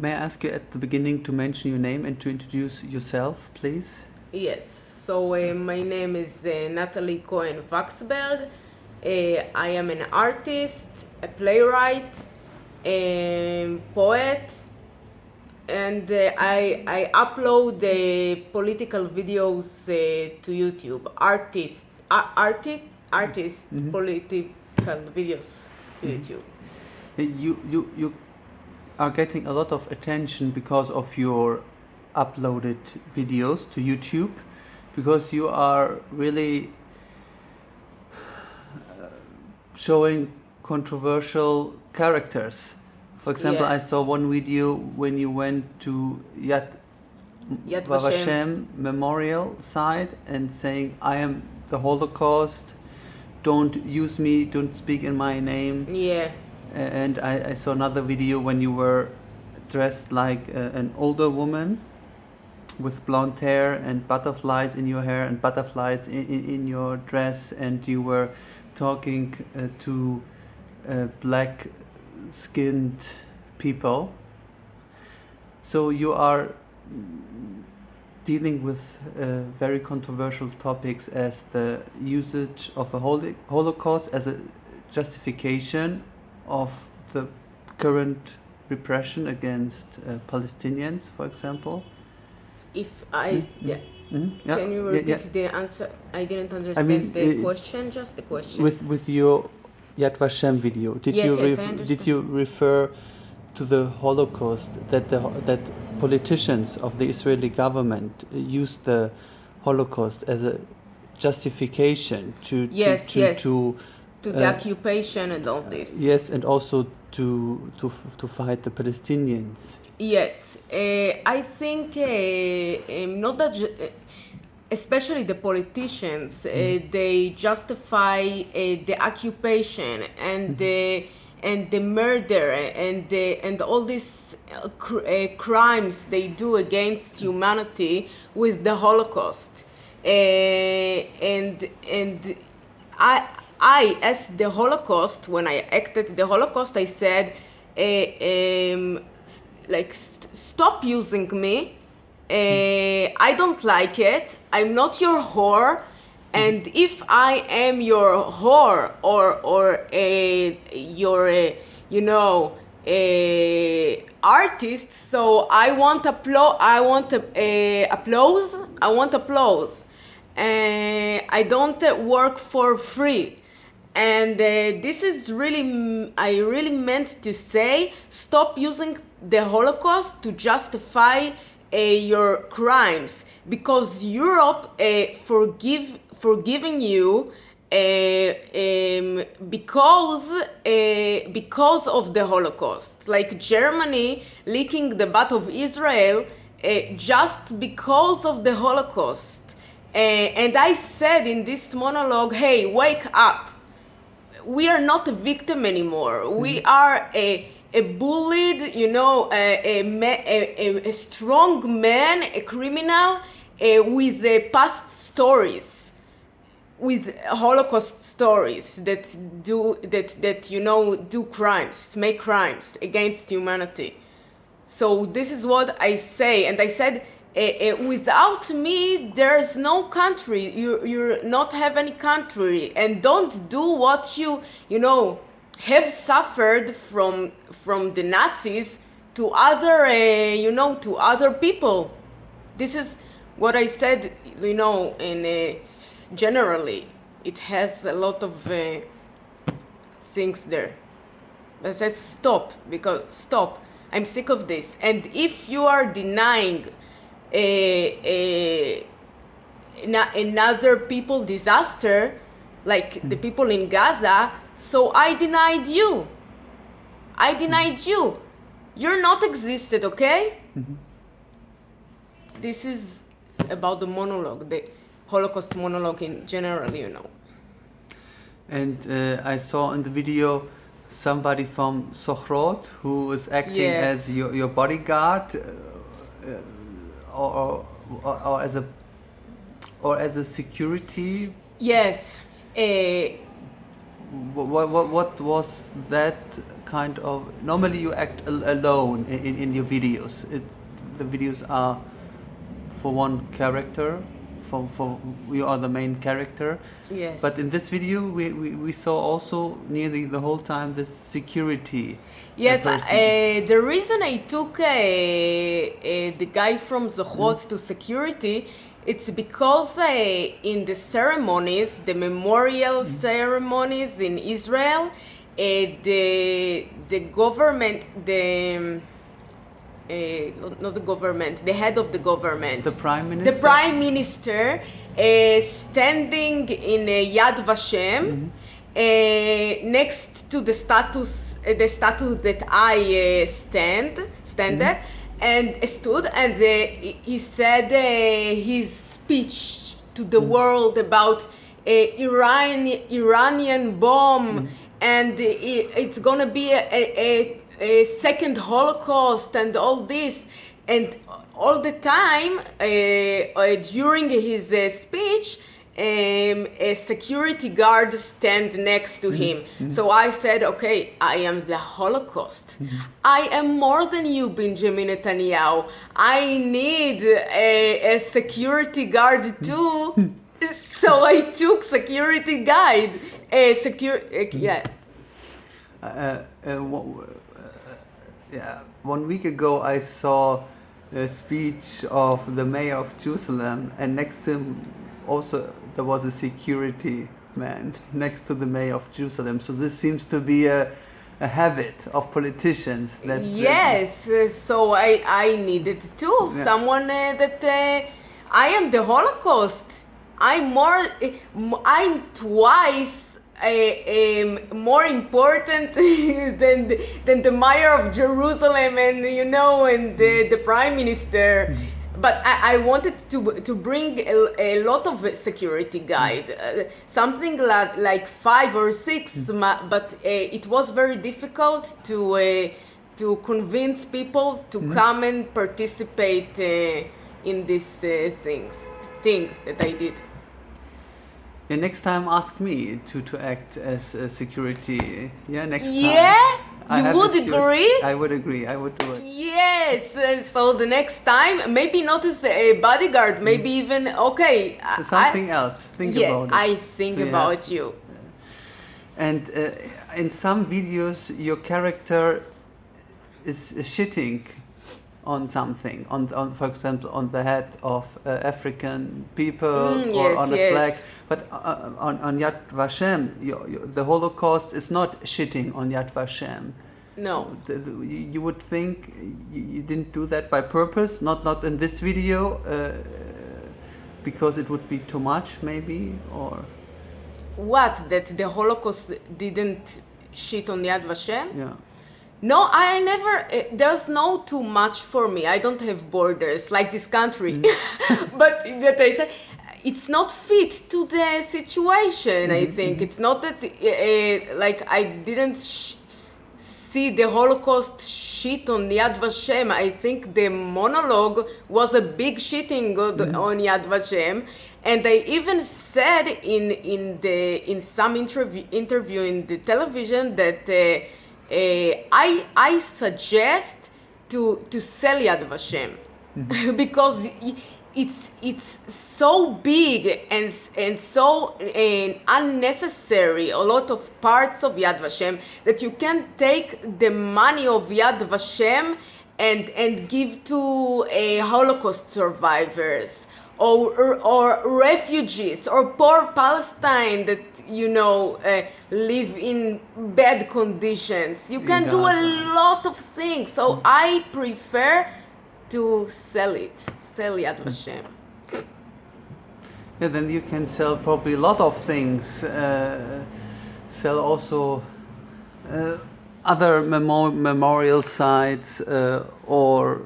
may I ask you at the beginning to mention your name and to introduce yourself, please? Yes, so my name is Natali Cohen Vaxberg. I am an artist, a playwright, a poet, and I upload political videos to YouTube. Artist political videos to YouTube. You are getting a lot of attention because of your uploaded videos to YouTube, because you are really showing controversial characters. For example, Yeah. I saw one video when you went to Yad Vashem memorial site and saying, I am the Holocaust, don't use me, don't speak in my name. Yeah. And I saw another video when you were dressed like an older woman with blonde hair and butterflies in your hair and butterflies in your dress, and you were talking to black skinned people. So you are dealing with very controversial topics as the usage of a Holocaust as a justification of the current repression against Palestinians, for example. If I Yeah. Can you repeat the answer? I didn't understand the question. Just the question. With your Yad Vashem video, did Yes, you yes, I understand. did you refer to the Holocaust, that politicians of the Israeli government used the Holocaust as a justification to the occupation and all this? Yes, and also to fight the Palestinians. Yes, I think not that. Especially the politicians, they justify the occupation and the murder and all these crimes they do against humanity with the Holocaust. And I, as the Holocaust, when I acted the Holocaust, I said, stop using me. I don't like it. I'm not your whore, and if I am your whore or your artist, so I want applause. I want applause. I don't work for free. And this is really, I really meant to say, stop using the Holocaust to justify your crimes, because Europe forgiving you because of the Holocaust. Like Germany licking the butt of Israel just because of the Holocaust. And I said in this monologue, hey, wake up. We are not a victim anymore. We are a bullied, a strong man, a criminal with past stories, with Holocaust stories that do crimes, make crimes against humanity. So this is what I say, and I said, without me, there's no country. You not have any country, and don't do what you have suffered from the Nazis to other to other people. This is what I said, in generally. It has a lot of things there. But I said stop, because stop. I'm sick of this. And if you are denying another people disaster, like the people in Gaza, so I denied you. I denied you. You're not existed, okay? Mm-hmm. This is about the monologue, the Holocaust monologue in general, And I saw in the video somebody from Sochrot who was acting as your bodyguard, or as a security. Yes. what was that kind of? Normally, you act alone in your videos. The videos are for one character. For you are the main character. Yes. But in this video, we saw also nearly the whole time this security. Yes, person. the reason I took the guy from Zochot to security, it's because in the ceremonies, the memorial ceremonies in Israel, the government, not the government, the head of the government, The prime minister. the prime minister, standing in Yad Vashem, next to the statue that I stand at, and stood, and he said his speech to the world about Iranian bomb, and it's gonna be a second Holocaust and all this, and all the time during his speech, a security guard stand next to him. So I said, okay, I am the Holocaust. I am more than you, Benjamin Netanyahu. I need a security guard too. So I took security guide. Yeah. Yeah, 1 week ago I saw a speech of the mayor of Jerusalem, and next to him also there was a security man next to the mayor of Jerusalem. So this seems to be a habit of politicians. That yes, so I needed too someone that I am the Holocaust. I'm twice more important than the mayor of Jerusalem and and the prime minister. But I wanted to bring a lot of security guide, something like 5 or 6, but it was very difficult to convince people to come and participate in this thing that I did. Yeah, next time ask me to act as a security. Yeah, next time. Yeah? You would agree? I would agree. I would do it. Yes. So the next time, maybe not as a bodyguard, maybe even, okay. Something else. Think about it. Yes, I think about you. And in some videos, your character is shitting on something, on for example, on the head of African people or on a flag. But on Yad Vashem, the Holocaust is not shitting on Yad Vashem. No. You would think you didn't do that by purpose, not in this video, because it would be too much, maybe, or. What? That the Holocaust didn't shit on Yad Vashem? Yeah. No, I never, there's no too much for me. I don't have borders like this country. But that I said, it's not fit to the situation, I think. It's not that, like, I didn't see the Holocaust shit on Yad Vashem. I think the monologue was a big shitting on Yad Vashem. And I even said in some interview in the television that I suggest to sell Yad Vashem because it's so big and so unnecessary, a lot of parts of Yad Vashem, that you can take the money of Yad Vashem and give to Holocaust survivors or refugees or poor Palestine that live in bad conditions. You can do a lot of things. So I prefer to sell Yad Vashem. Yeah, then you can sell probably a lot of things. Sell also other memorial sites or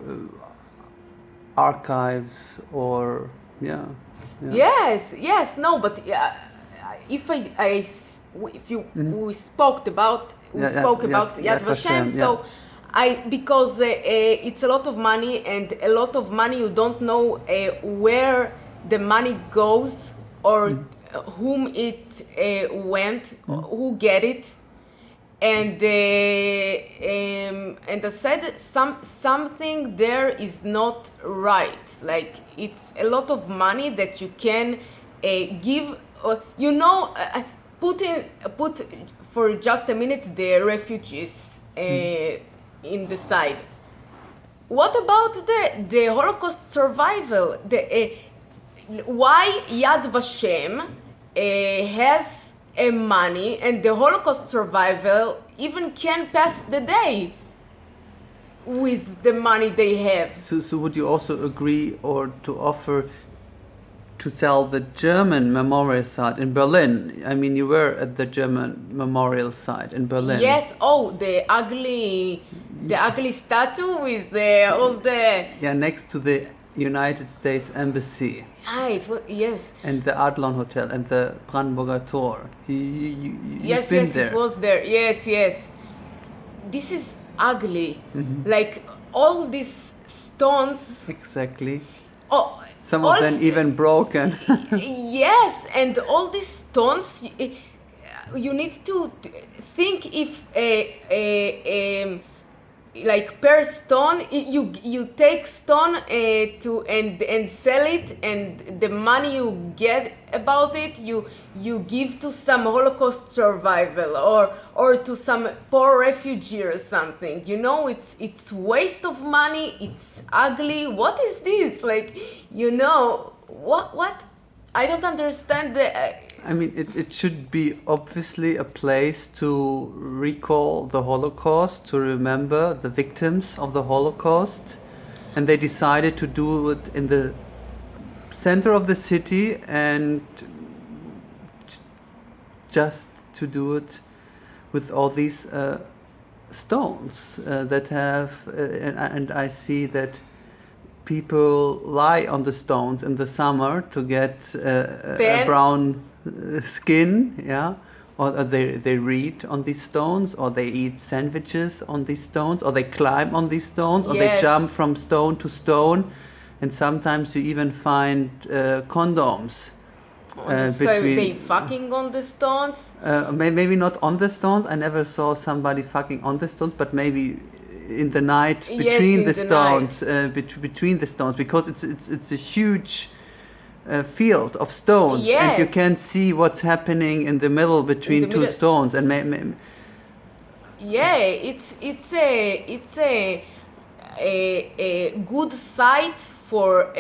archives or Yes, no, but if we spoke about Yad Vashem, so because it's a lot of money, and a lot of money you don't know where the money goes, or whom it went, who get it, and I said something there is not right. Like it's a lot of money that you can give. Put for just a minute the refugees in the side. What about the Holocaust survival? Why Yad Vashem has money and the Holocaust survival even can pass the day with the money they have? So would you also agree or to offer to sell the German memorial site in Berlin? I mean, you were at the German memorial site in Berlin. Yes. Oh, the ugly statue with all the... Yeah, next to the United States Embassy. Ah, it was, yes. And the Adlon Hotel and the Brandenburger Tor. Yes, been yes, there. it was there. Yes, yes. This is ugly. Like all these stones. Exactly. Oh, some of them even broken. Yes, and all these stones. You need to think if like per stone, you take stone and sell it, and the money you get about it, you give to some Holocaust survival or to some poor refugee or something. You know, it's waste of money. It's ugly. What is this? Like, you know, what? I don't understand the. I mean, it should be obviously a place to recall the Holocaust, to remember the victims of the Holocaust. And they decided to do it in the center of the city and just to do it with all these stones that have... and I see that people lie on the stones in the summer to get a brown skin, yeah, or they read on these stones, or they eat sandwiches on these stones, or they climb on these stones, or they jump from stone to stone, and sometimes you even find condoms. So they fucking on the stones? Maybe not on the stones. I never saw somebody fucking on the stones, but maybe in the night between the stones, between the stones, because it's a huge field of stones, and you can't see what's happening in the middle between two stones. And it's a good site for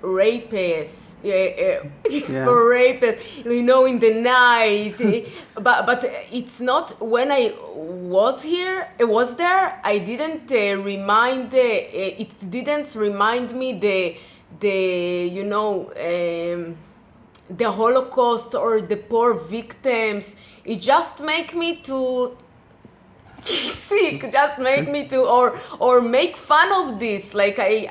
rapists. For rapists, you know, in the night. but it's not. When I was there, I didn't remind. It didn't remind me the Holocaust or the poor victims. It just make me to sick, just make me to or make fun of this. Like I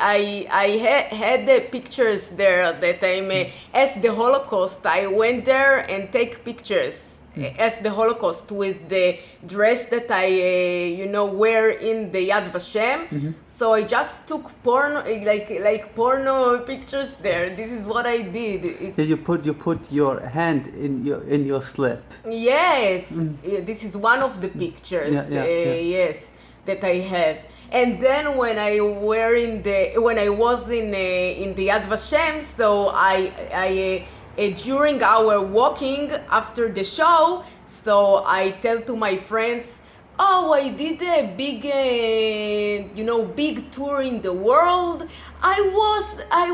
had the pictures there that I'm as the Holocaust. I went there and take pictures as the Holocaust with the dress that I wear in the Yad Vashem. So I just took porno, like porno pictures there. This is what I did. You put your hand in your slip. Yes, this is one of the pictures. Yes, that I have. And then when I was in the Yad Vashem, so I during our walking after the show, so I tell to my friends, oh, I did a big tour in the world. I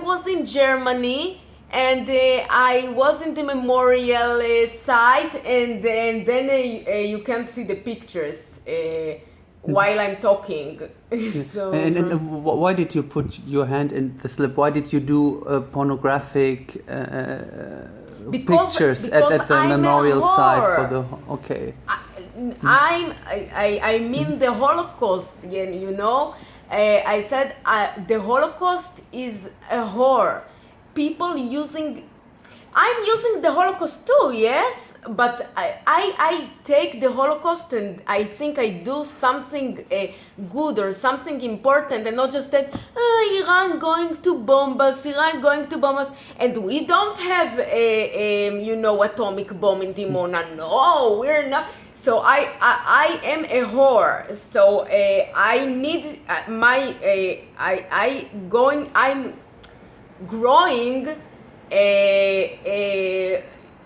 was in Germany, and I was in the memorial site, and then you can see the pictures while I'm talking. So and why did you put your hand in the slip? Why did you do pornographic pictures at the memorial site for the? Okay. I mean the Holocaust, you know. I said the Holocaust is a horror. People using, I'm using the Holocaust too, yes, but I take the Holocaust and I think I do something good or something important, and not just that Iran going to bomb us, Iran going to bomb us, and we don't have atomic bomb in Dimona. No, we're not. So I am a whore. So I need I'm growing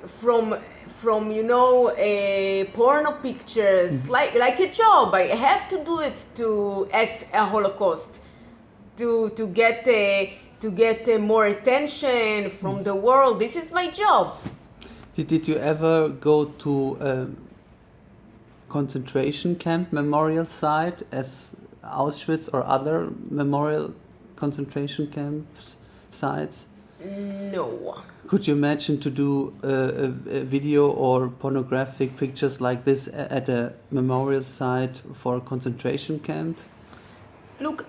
from porno pictures, like a job. I have to do it as a Holocaust to get more attention from the world. This is my job. Did you ever go to a concentration camp memorial site as Auschwitz or other memorial concentration camps sites? No. Could you imagine to do a video or pornographic pictures like this at a memorial site for a concentration camp? Look,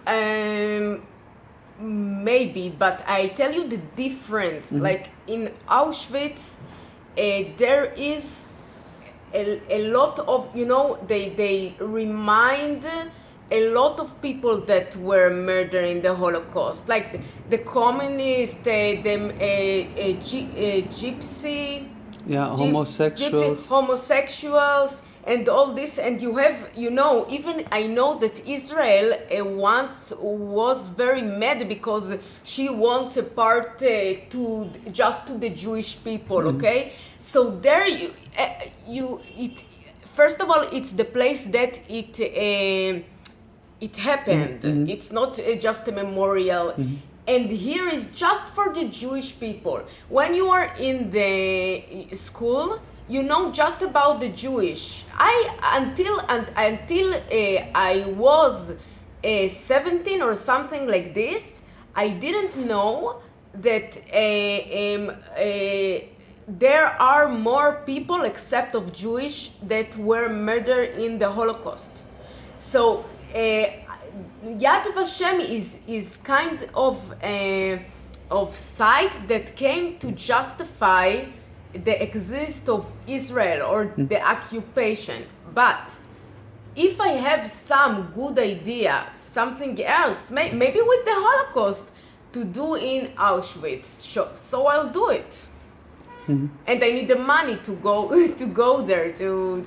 maybe, but I tell you the difference. Like in Auschwitz, there is a lot of, they remind a lot of people that were murdered in the Holocaust, like the communists, gypsy, homosexuals, and all this. And you have, even I know that Israel once was very mad because she wants a part to the Jewish people. Okay, so there first of all, it's the place that it happened. It's not just a memorial. And here is just for the Jewish people. When you are in the school, you know just about the Jewish. Until I was 17 or something like this, I didn't know that there are more people except of Jewish that were murdered in the Holocaust. So Yad Vashem is kind of site that came to justify the existence of Israel or the occupation. But if I have some good idea, something else, maybe with the Holocaust, to do in Auschwitz, so I'll do it. And I need the money to go there, to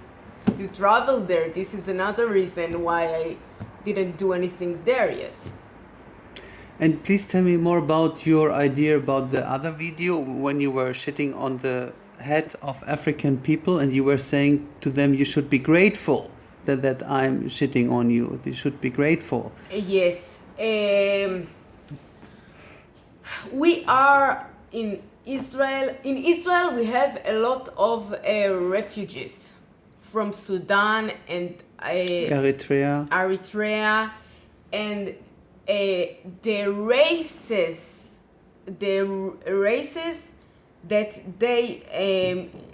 travel there. This is another reason why I didn't do anything there yet. And please tell me more about your idea about the other video when you were shitting on the head of African people and you were saying to them you should be grateful that I'm shitting on you. You should be grateful. Yes. We are in Israel. In Israel we have a lot of refugees from Sudan and Eritrea, and the races that they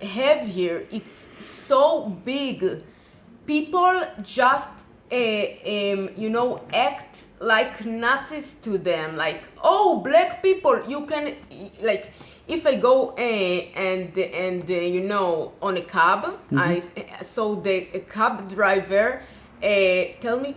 have here, it's so big. People just act like Nazis to them, like, oh, black people, you can, like, if I go on a cab, I saw the cab driver tell me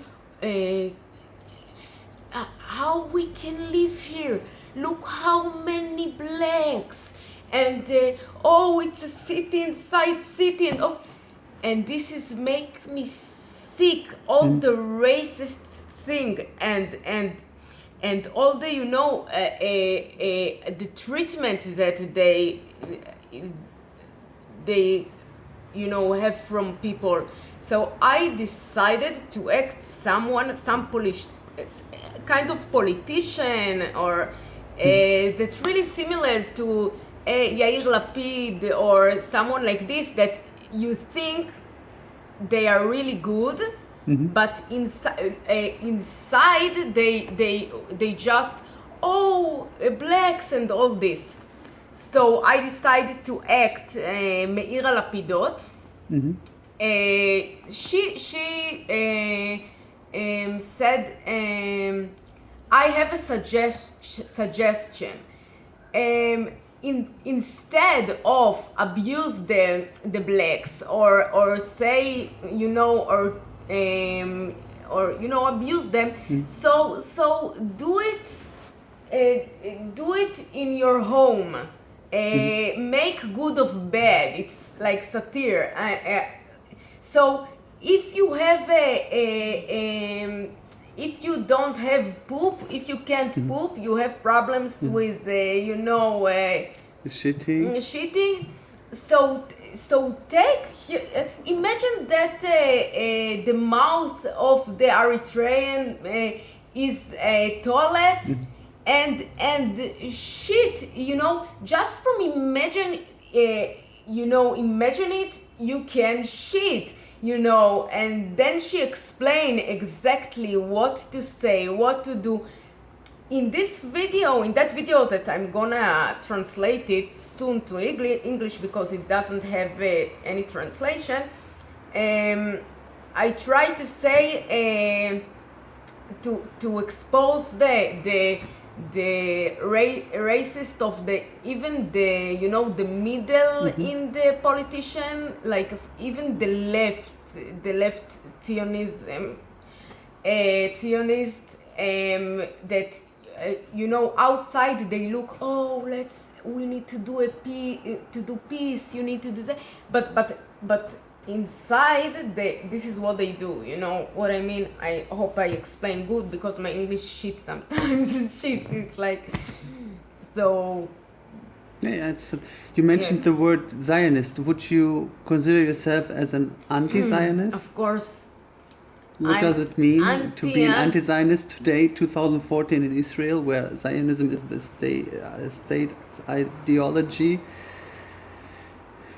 how we can live here. Look how many blacks, and it's a city inside city, and this is make me sick. All the racist thing and all the the treatment that they have from people. So I decided to act some kind of politician or that's really similar to Yair Lapid or someone like this, that you think they are really good, but inside they just blacks and all this. So I decided to act Meira Lapidot. She said, I have a suggestion. instead of abuse the blacks or say abuse them, so do it in your home. Make good of bad. It's like satire. So if you have if you don't have poop, if you can't poop, you have problems with shitting. So imagine that the mouth of the Eritrean is a toilet. And shit, just from imagine it, you can shit, and then she explained exactly what to say, what to do. In that video that I'm gonna translate it soon to English because it doesn't have any translation, I try to say to expose the racist of the middle in the politician, like even the left Zionism, Zionist, that outside they look, we need to do peace, you need to do that, but inside this is what they do. You know what I mean? I hope I explain good because my English shit sometimes. It's like so. Yeah, you mentioned the word Zionist. Would you consider yourself as an anti-Zionist? Of course. What does it mean to be an anti-Zionist today, 2014 in Israel, where Zionism is the state ideology?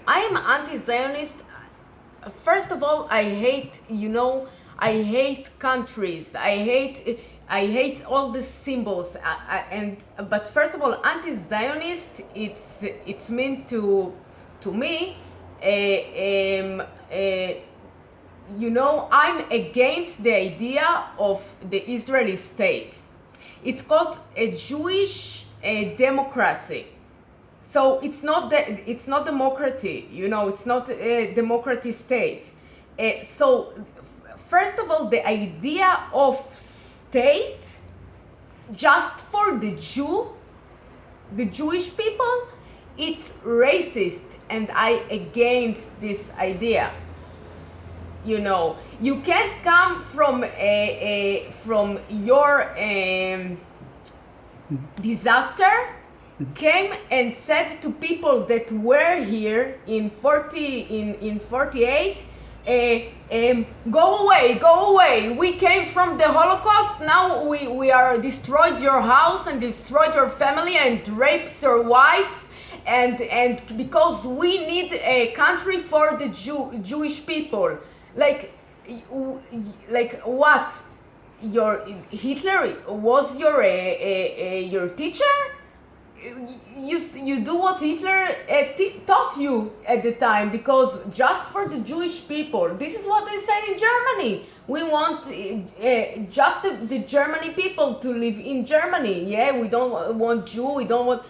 I am anti-Zionist. First of all, I hate countries. I hate all the symbols. But first of all, anti-Zionist, it's meant to me. I'm against the idea of the Israeli state. It's called a Jewish democracy. So it's not democracy, it's not a democratic state. So first of all, the idea of state just for the Jewish people, it's racist, and I against this idea. You can't come from your disaster, came and said to people that were here in 48, go away, we came from the Holocaust, now we are destroyed your house and destroyed your family and rapes your wife, and because we need a country for the Jewish people. Like what? Hitler was your teacher? You do what Hitler taught you at the time, because just for the Jewish people. This is what they say in Germany. We want just the Germany people to live in Germany. Yeah, we don't want Jew. We don't want.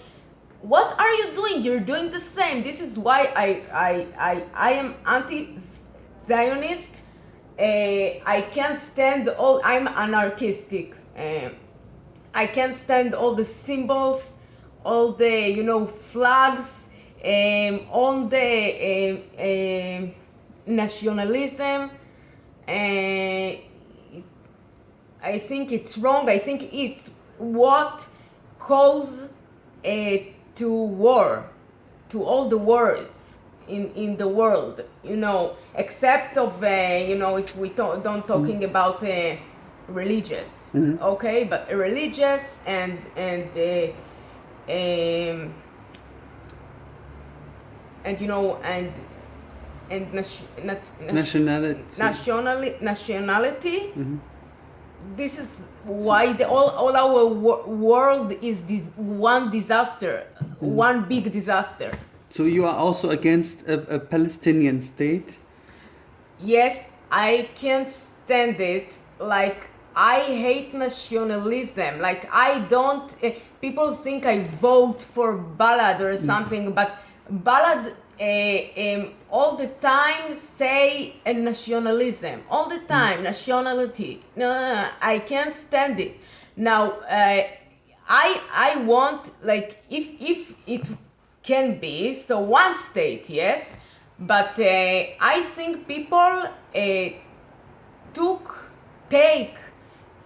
What are you doing? You're doing the same. This is why I am anti-Zionist. I can't stand all. I'm anarchistic. I can't stand all the symbols, all the flags, on the nationalism. I think it's wrong. I think it's what caused to war, to all the wars in the world. Except of if we don't talking about religious, okay, but religious and nationality. This is why all our world is this one disaster, one big disaster. So you are also against a Palestinian state? Yes, I can't stand it. Like I hate nationalism. Like I don't. People think I vote for Balad or something, but Balad all the time say nationalism. All the time, nationality. No, I can't stand it. Now, I want, like, if it can be, so one state, yes, but I think people take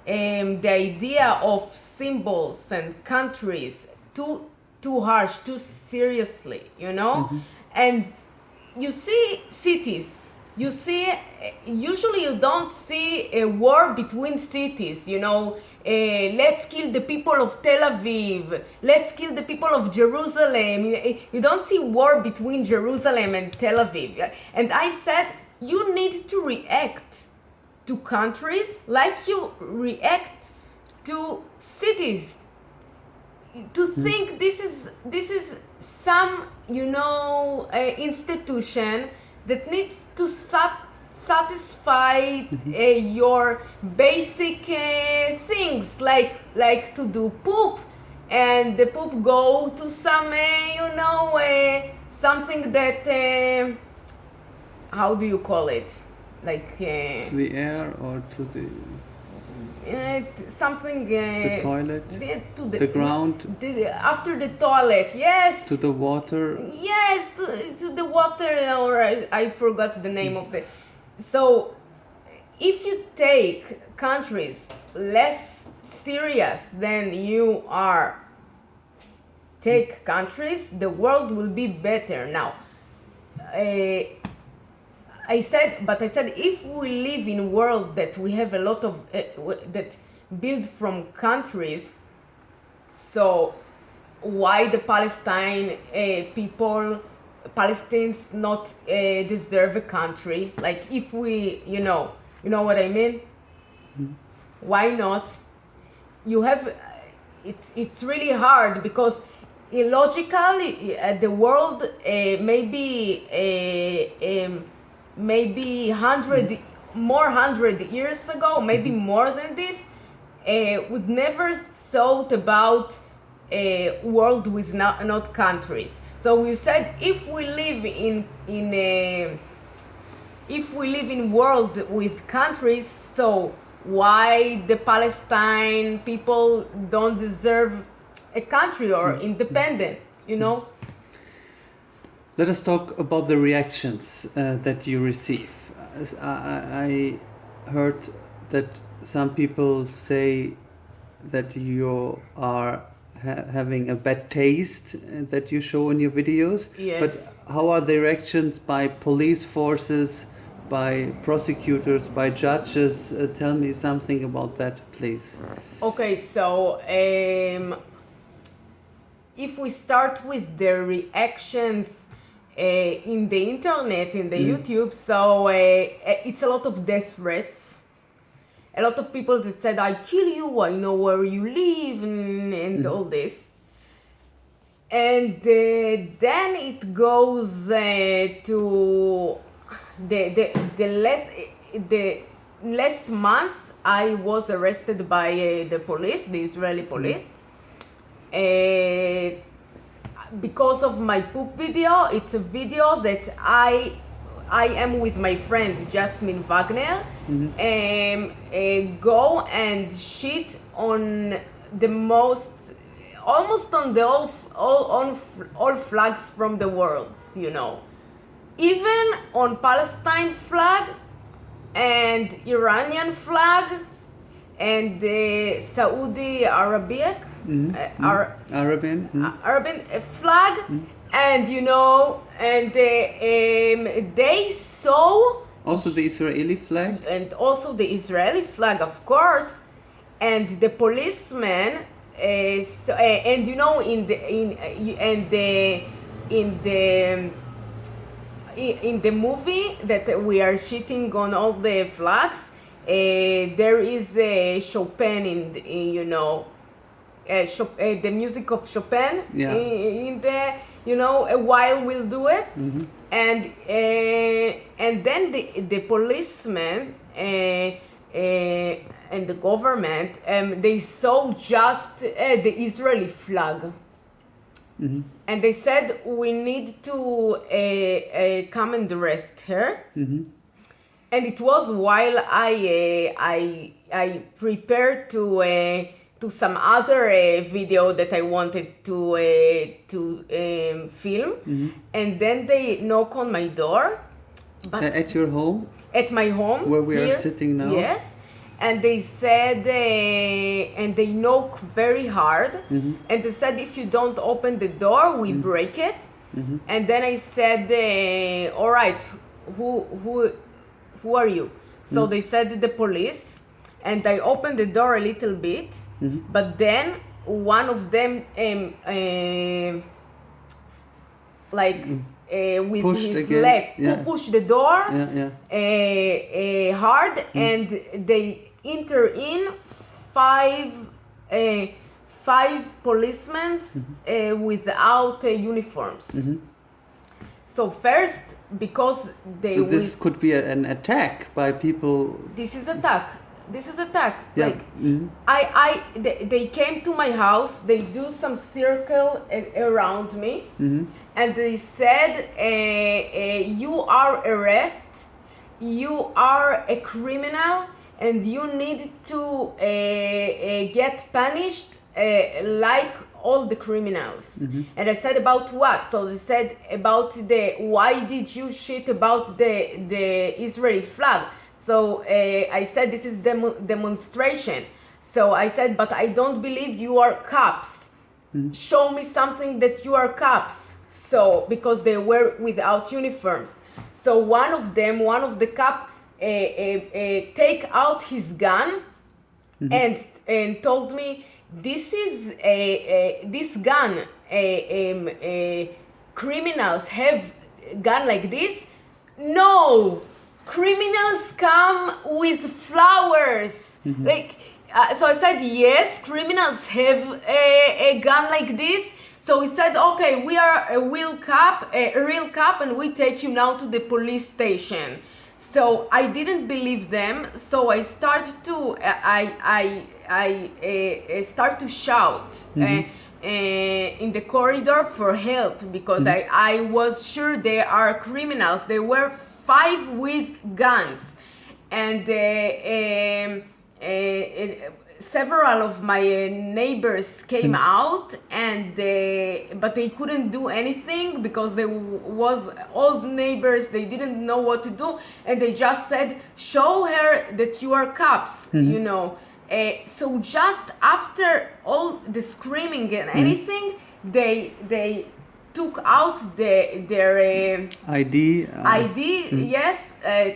the idea of symbols and countries too harsh, too seriously, you know? And you see cities. You see, usually you don't see a war between cities, you know, let's kill the people of Tel Aviv, let's kill the people of Jerusalem. You don't see war between Jerusalem and Tel Aviv. And I said, you need to react to countries like you react to cities. To think this is some, you know, institution that needs to satisfy your basic things, like to do poop, and the poop go to some, you know, something that, how do you call it? Like to the air or to the something the toilet, to the ground, after the toilet, yes, to the water, yes, to the water, or I forgot the name of the. So if you take countries less serious than you are, take countries, the world will be better. Now I said if we live in a world that we have a lot of that build from countries, so why the Palestinians not deserve a country? Like if we, you know what I mean? Why not? You have, it's really hard because illogically the world maybe 100 years ago, maybe more than this, would never thought about a world with not countries. So we said if we live in world with countries, so why the Palestine people don't deserve a country or independent, you know? Let us talk about the reactions that you receive. I heard that some people say that you are having a bad taste that you show in your videos. Yes. But how are the reactions by police forces, by prosecutors, by judges? Tell me something about that, please. Okay, so if we start with the reactions in the internet, in the YouTube, so it's a lot of death threats. A lot of people that said, I kill you, I know where you live, and all this. And then it goes to the last month I was arrested by the police, the Israeli police. Because of my poop video. It's a video that I am with my friend Jasmine Wagner, go and shit on the almost on the all flags from the world, you know, even on Palestine flag and Iranian flag and the Saudi Arabic Arabian flag, and you know, and they saw also the Israeli flag, and also the Israeli flag, of course, and the policeman, and you know, in the movie that we are shitting on all the flags, there is a Chopin in you know. The music of Chopin in the, you know, while we'll do it, and then the policeman and the government, they saw just the Israeli flag. Mm-hmm. And they said, we need to come and arrest her. Mm-hmm. And it was while I prepared to some other video that I wanted to film. Mm-hmm. And then they knock on my door. But At your home? at my home. Where we here, are sitting now? Yes. And they said, and they knock very hard. Mm-hmm. And they said, if you don't open the door, we break it. Mm-hmm. And then I said, all right, who are you? So they said the police. And I opened the door a little bit. Mm-hmm. But then one of them, with Pushed his against, leg, yeah. pushed the door hard, and they enter in five policemen without uniforms. Mm-hmm. So first, because they So will, this could be an attack by people. this is attack. Yeah. Like Mm-hmm. they came to my house. They do some circle around me. Mm-hmm. And they said, you are arrested, you are a criminal, and you need to get punished like all the criminals. Mm-hmm. And I said, about what? So they said, about why did you shit about the Israeli flag? So I said, this is demonstration. So I said, but I don't believe you are cops. Mm-hmm. Show me something that you are cops. So, because they were without uniforms. So one of the cop take out his gun and told me, this is this gun, criminals have gun like this? No! Criminals come with flowers. Like, so I said, yes, criminals have a gun like this. So he said, okay, we are a real cop, and we take you now to the police station. So I didn't believe them. So I started to, I start to shout in the corridor for help, because I was sure they are criminals. There were 5 with guns, and several of my neighbors came out, and but they couldn't do anything because there was old neighbors. They didn't know what to do, and they just said, show her that you are cops, you know. So just after all the screaming and anything, they took out their ID. Yes,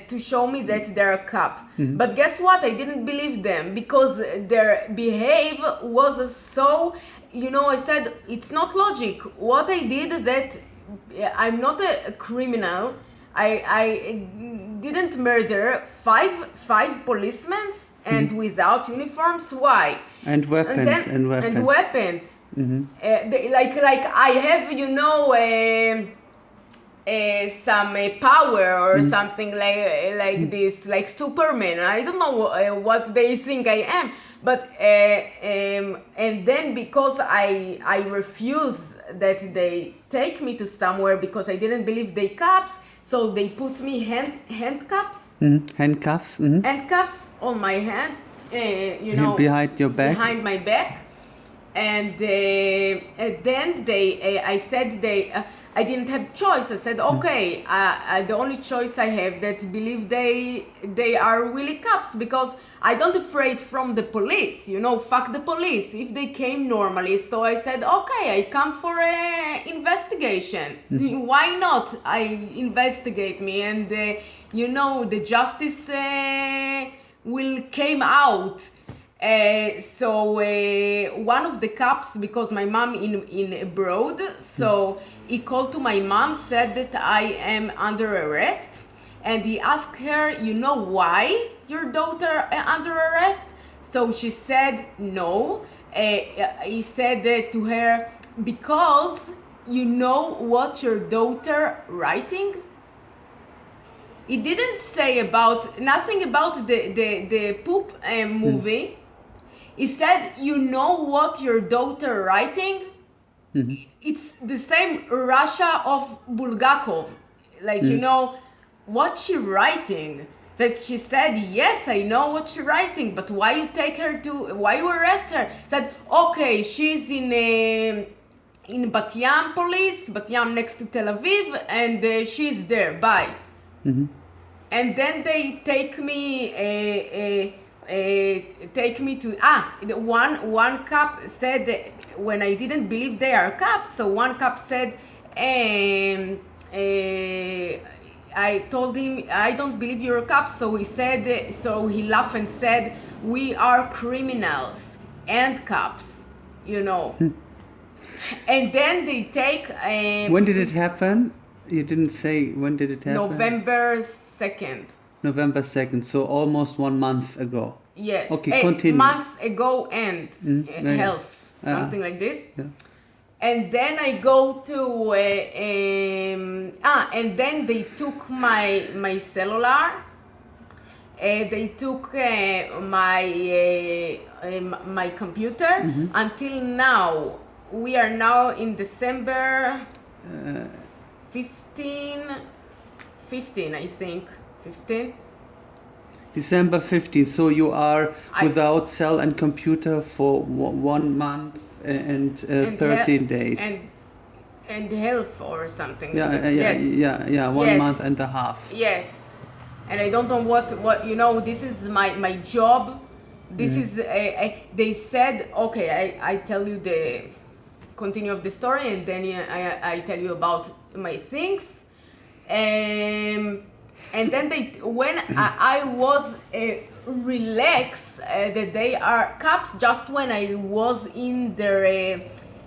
to show me that they're a cop. But guess what? I didn't believe them, because their behavior was so, you know, I said, it's not logic. What I did, that I'm not a criminal. I didn't murder five policemen and without uniforms. Why? And weapons. And weapons. Like I have, you know, some power or something like this, like Superman. I don't know what they think I am, but and then because I refuse that they take me to somewhere, because I didn't believe they cops, so they put me handcuffs. Handcuffs. Handcuffs on my hand, you know, behind your back. Behind my back. And then I said I didn't have choice. I said, okay, the only choice I have, that believe they are really cops, because I don't afraid from the police, you know, fuck the police if they came normally. So I said, okay, I come for a investigation. Why not? I investigate me, and you know, the justice will came out. So one of the cops, because my mom in abroad, so he called to my mom, said that I am under arrest, and he asked her, you know why your daughter under arrest? So she said no. He said to her, because you know what your daughter writing? He didn't say nothing about the poop movie. He said, you know what your daughter writing? It's the same Russia of Bulgakov. Like, you know, what she writing? That she said, yes, I know what she writing, but why you arrest her? Said, okay, she's in Bat Yam police, Bat Yam next to Tel Aviv, and she's there, bye. And then they take me to one cop said that when I didn't believe they are cops, so one cop said I told him I don't believe you're a cop, so he laughed and said we are criminals and cops, you know. And then they take when did it happen? You didn't say when did it happen? November 2nd. November 2nd, so almost 1 month ago. Yes. Okay, continue. Months ago and health, something like this. Yeah. And then I go to and then they took my cellular. They took my computer. Until now, we are now in December 15, I think. 15. December 15th. So you are without cell and computer for 1 month and 13 days. And health or something. Yeah. 1 month and a half. Yes. And I don't know what you know. This is my job. This is they said, okay, I tell you the continue of the story, and then I tell you about my things. And then when I was relaxed that they are cops, just when I was in their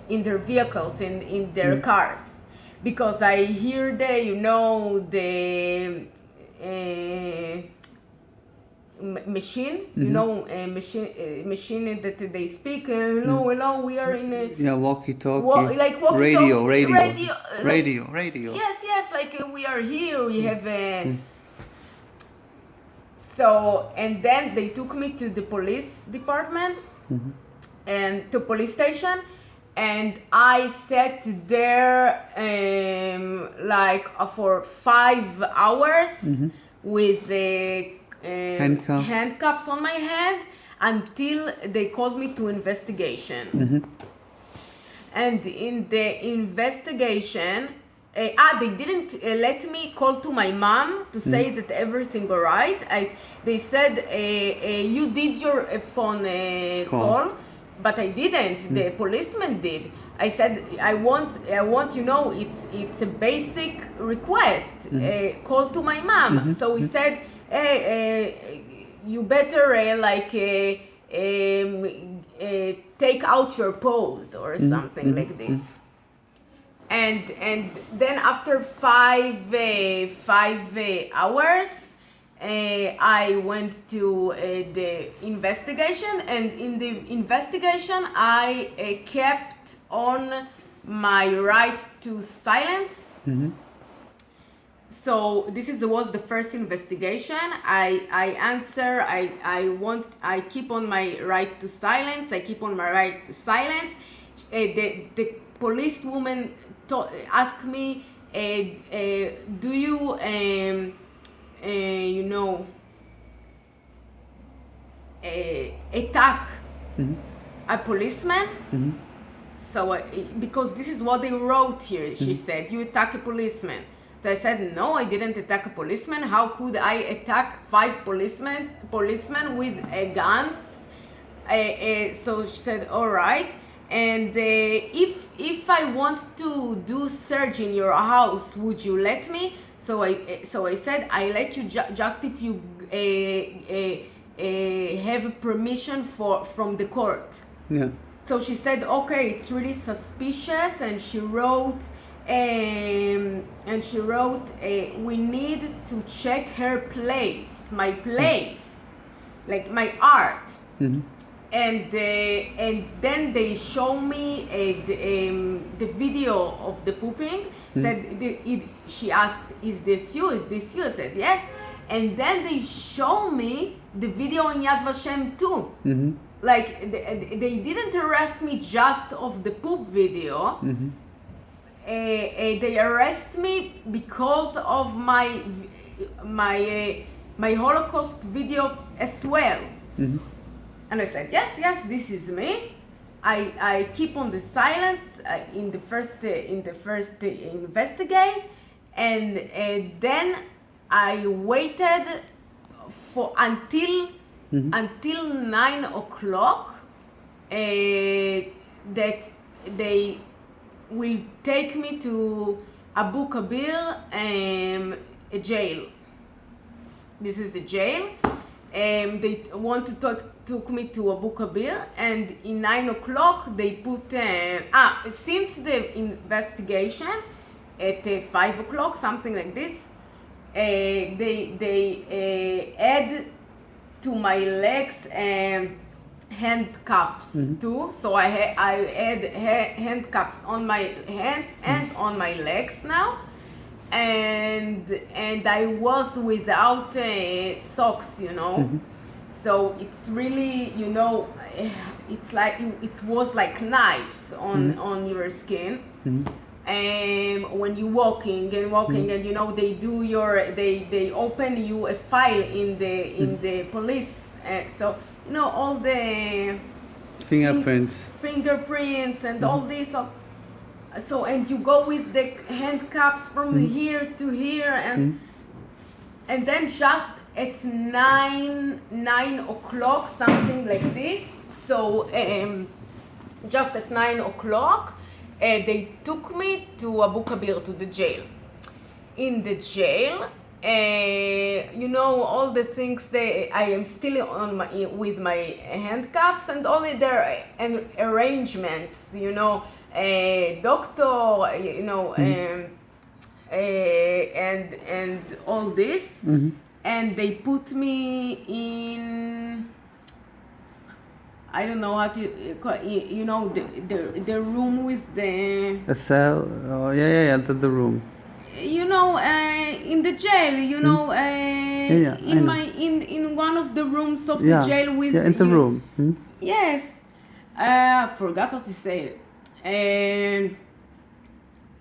vehicles, in their cars, because I hear the machine, machine that they speak. Hello, we are in a walkie-talkie. Like walkie-talkie, radio. Yes, like we are here. We have a. So, and then they took me to the police department and to police station, and I sat there for 5 hours with the handcuffs on my hand until they called me to investigation. And in the investigation, they didn't let me call to my mom to say that everything all right. They said you did your phone call, but I didn't. The policeman did. I said I want it's a basic request. Call to my mom. So he said, you better take out your pose or something like this. And then after 5 hours, I went to the investigation, and in the investigation I kept on my right to silence. So this was the first investigation. I keep on my right to silence. The policewoman asked me, do you attack a policeman? So because this is what they wrote here, she said, you attack a policeman. So I said, no, I didn't attack a policeman. How could I attack 5 policemen with guns? So she said, all right. And if I want to do search in your house, would you let me? So I said, I let you just if you have permission from the court. Yeah. So she said, okay, it's really suspicious, and she wrote, we need to check her place, my place, like my art. and then they show me the video of the pooping. She asked, "Is this you? Is this you?" I said, "Yes." And then they show me the video in Yad Vashem too. Like they didn't arrest me just of the poop video. They arrest me because of my Holocaust video as well. And I said, yes, this is me. I keep on the silence in the first investigate, and then I waited for until 9 o'clock that they will take me to Abu Kabir a jail. This is the jail. They want to took me to Abu Kabir, and in 9 o'clock they put since the investigation at 5 o'clock, something like this, they add to my legs handcuffs too. So I had handcuffs on my hands and on my legs now, and I was without socks, you know. So it's really, you know, it's like it was like knives on your skin. When you're walking and you know they do they open you a file in the police, so you know all the fingerprints and all this. So and you go with the handcuffs from here to here, and then just at 9 o'clock, something like this. So just at 9 o'clock, they took me to Abu Kabir, to the jail. In the jail, you know, all the things I am still with my handcuffs and all their arrangements, you know, doctor, you know, and all this. And they put me in, I don't know how to call it, you know, the room with the... A cell? Oh, yeah, the room. You know, in the jail, you know, in one of the rooms of the jail with... Yeah, in the room. Yes. Forgot how to say it.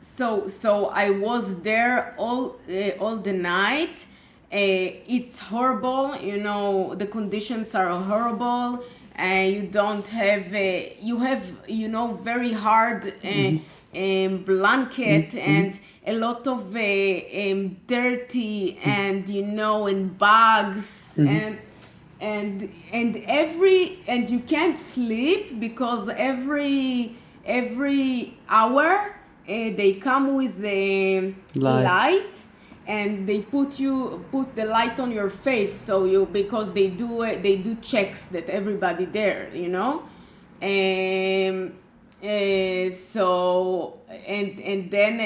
So I was there all the night. It's horrible, you know, the conditions are horrible. You don't have, you have, you know, very hard blanket and a lot of dirty and, you know, and bugs and you can't sleep because every hour they come with a light. And they put the light on your face, so because they do checks that everybody there, you know, so and then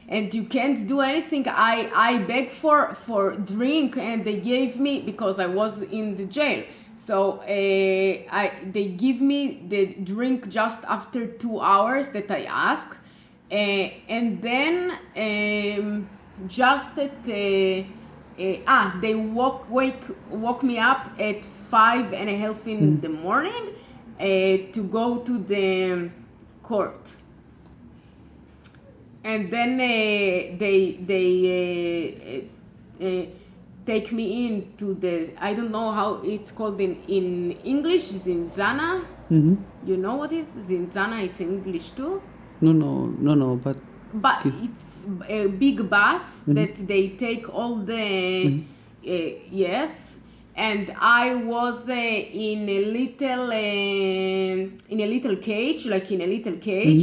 and you can't do anything. I begged for drink, and they gave me, because I was in the jail. So they give me the drink just after 2 hours that I asked, and then. Just at they woke me up at 5:30 in the morning to go to the court, and then they take me into the, I don't know how it's called in English, Zinzana. You know what is Zinzana? It's in English too. No, but it's a big bus that they take all the yes, and I was in a little cage,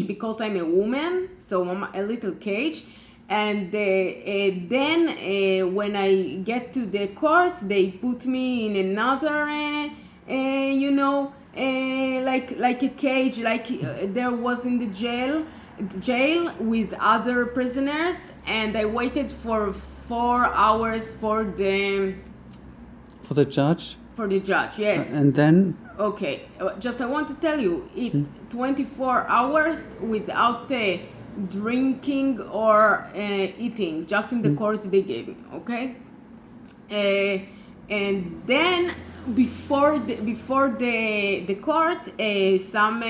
because I'm a woman, so I'm a little cage. And then when I get to the court, they put me in another you know, like a cage, like there was in the jail with other prisoners, and I waited for 4 hours for the judge. For the judge, yes. And then Okay, just I want to tell you, 24 hours without drinking or eating, just in the course they gave me, okay? And then before the court, some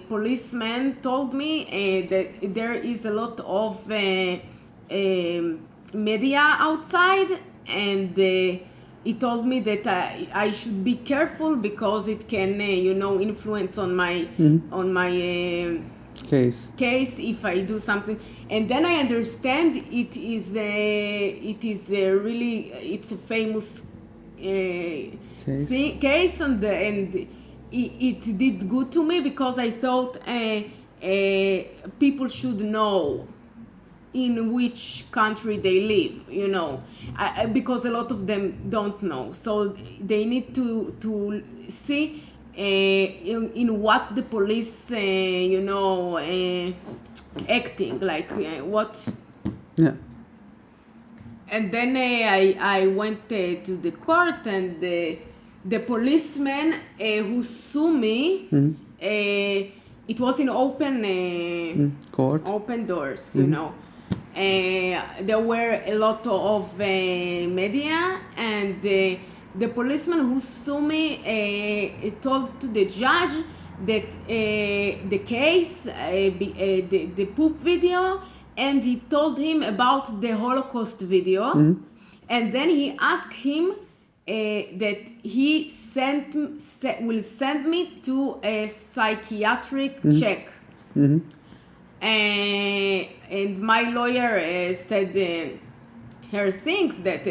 policeman told me that there is a lot of media outside, and he told me that I should be careful because it can influence on my Case. if I do something. And then I understand it is really it's a famous case, and it did good to me because I thought people should know in which country they live, because a lot of them don't know. So they need to see in what the police, acting, like what. Yeah. And then I went to the court, and the policeman who sued me, it was in open Court. open doors, there were a lot of media, and the policeman who sued me told to the judge that the case, the poop video, and he told him about the Holocaust video, and then he asked him that he will send me to a psychiatric check. And my lawyer said her things that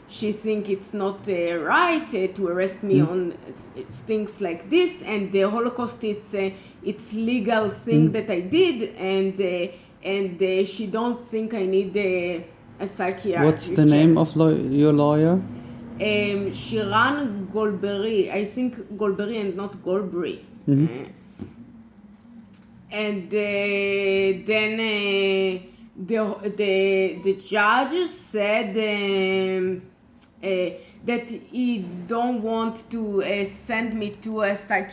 she think it's not right to arrest me on things like this, and the Holocaust it's legal thing that I did, and she don't think I need a psychiatrist. What's the name of your lawyer? Shiran Golbery, I think Golbery and not Golbery. And then the judge said that he don't want to send me to a psychiatrist